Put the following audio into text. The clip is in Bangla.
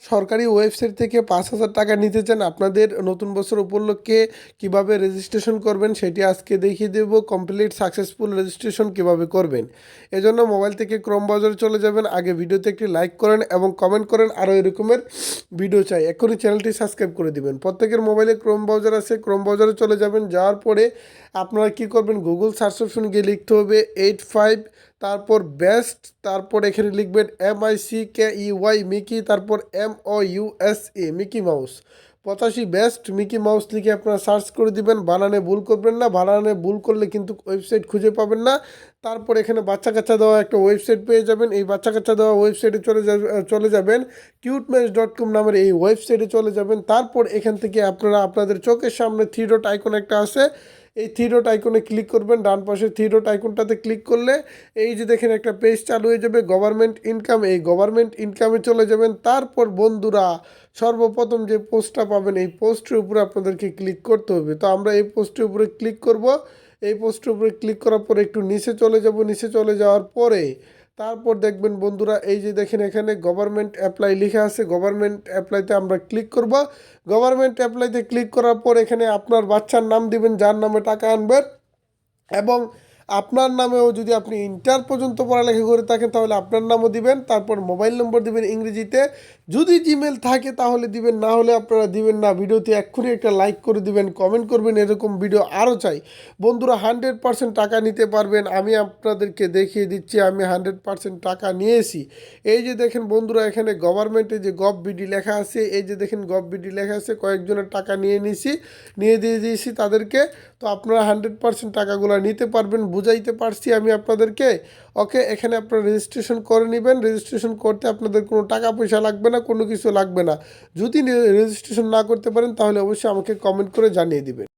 সরকারি ওয়েবসাইট থেকে ৫,০০০ টাকা নিতে চান, আপনাদের নতুন বছর উপলক্ষে কিভাবে রেজিস্ট্রেশন করবেন সেটি আজকে দেখিয়ে দেব। কমপ্লিট সাকসেসফুল রেজিস্ট্রেশন কিভাবে করবেন, এজন্য মোবাইল থেকে ক্রোম ব্রাউজারে চলে যাবেন। আগে ভিডিওতে একটি লাইক করেন এবং কমেন্ট করেন আরও এরকমের ভিডিও চাই। এখনই চ্যানেলটি সাবস্ক্রাইব করে দিবেন। প্রত্যেকের মোবাইলে ক্রোম ব্রাউজার আছে, ক্রোম ব্রাউজারে চলে যাবেন। যাওয়ার পরে আপনারা কী করবেন, গুগল সার্চ অপশন গিয়ে লিখতে হবে 85, তারপর বেস্ট, তারপর এখানে লিখবেন MICKEY মিকি, তারপর MOUSE Mickey mouse 85 best Mickey mouse লিখে আপনারা সার্চ করে দিবেন। বানানে ভুল করবেন না, বানানে ভুল করলে কিন্তু ওয়েবসাইট খুঁজে পাবেন না। তারপর এখানে বাচ্চা কাচ্চা দেওয়া একটা ওয়েবসাইট পেয়ে যাবেন। এই বাচ্চা কাচ্চা দেওয়া ওয়েবসাইটে চলে যাবেন cutematch.com নামের এই ওয়েবসাইটে চলে যাবেন। তারপর এখান থেকে আপনারা আপনাদের চোখের সামনে থ্রি ডট আইকন একটা আছে, এই থ্রি ডট আইকনে ক্লিক করবেন। ডান পাশে থ্রি ডট আইকনটাতে ক্লিক করলে এই যে দেখেন একটা পেজ চালু হয়ে যাবে গভর্নমেন্ট ইনকাম, এই গভর্নমেন্ট ইনকামে চলে যাবেন। তারপর বন্ধুরা সর্বপ্রথম যে পোস্টটা পাবেন এই পোস্টের উপরে আপনাদেরকে ক্লিক করতে হবে। তো আমরা এই পোস্টের উপরে ক্লিক করব। এই পোস্টের উপরে ক্লিক করার পরে একটু নিচে চলে যাব। নিচে চলে যাওয়ার পরে তারপর দেখবেন বন্ধুরা এই যে দেখেন এখানে গভর্নমেন্ট অ্যাপ্লাই লেখা আছে, গভর্নমেন্ট অ্যাপ্লাইতে আমরা ক্লিক করব। গভর্নমেন্ট অ্যাপ্লাইতে ক্লিক করার পর এখানে আপনার বাচ্চার নাম দিবেন যার নামে টাকা আনবেন, এবং আপনার নামেও যদি আপনি ইন্টার পর্যন্ত পড়ালেখা করে থাকেন তাহলে আপনার নামও দিবেন। তারপর মোবাইল নম্বর দিবেন ইংরেজিতে, যদি জিমেল থাকে তাহলে দিবেন, না হলে আপনারা দিবেন না। ভিডিওতে এক্ষুনি একটা লাইক করে দিবেন, কমেন্ট করবেন, এরকম ভিডিও আরও চাই। বন্ধুরা 100% টাকা নিতে পারবেন। আমি আপনাদেরকে দেখিয়ে দিচ্ছি, আমি 100% টাকা নিয়েছি। এই যে দেখেন বন্ধুরা এখানে গভর্নমেন্টে যে গভ বিডি লেখা আছে, এই যে দেখেন গভ বিডি লেখা আছে, কয়েকজনের টাকা নিয়ে দিয়েছি তাদেরকে। তো আপনারা 100% টাকাগুলো নিতে পারবেন, বুঝাইতে পারছি আমি আপনাদেরকে। ওকে, এখানে আপনারা রেজিস্ট্রেশন করে নেবেন। রেজিস্ট্রেশন করতে আপনাদের কোনো টাকা পয়সা লাগবে না, কোনো কিছু লাগবে না। যদি রেজিস্ট্রেশন না করতে পারেন তাহলে অবশ্যই আমাকে কমেন্ট করে জানিয়ে দিবেন।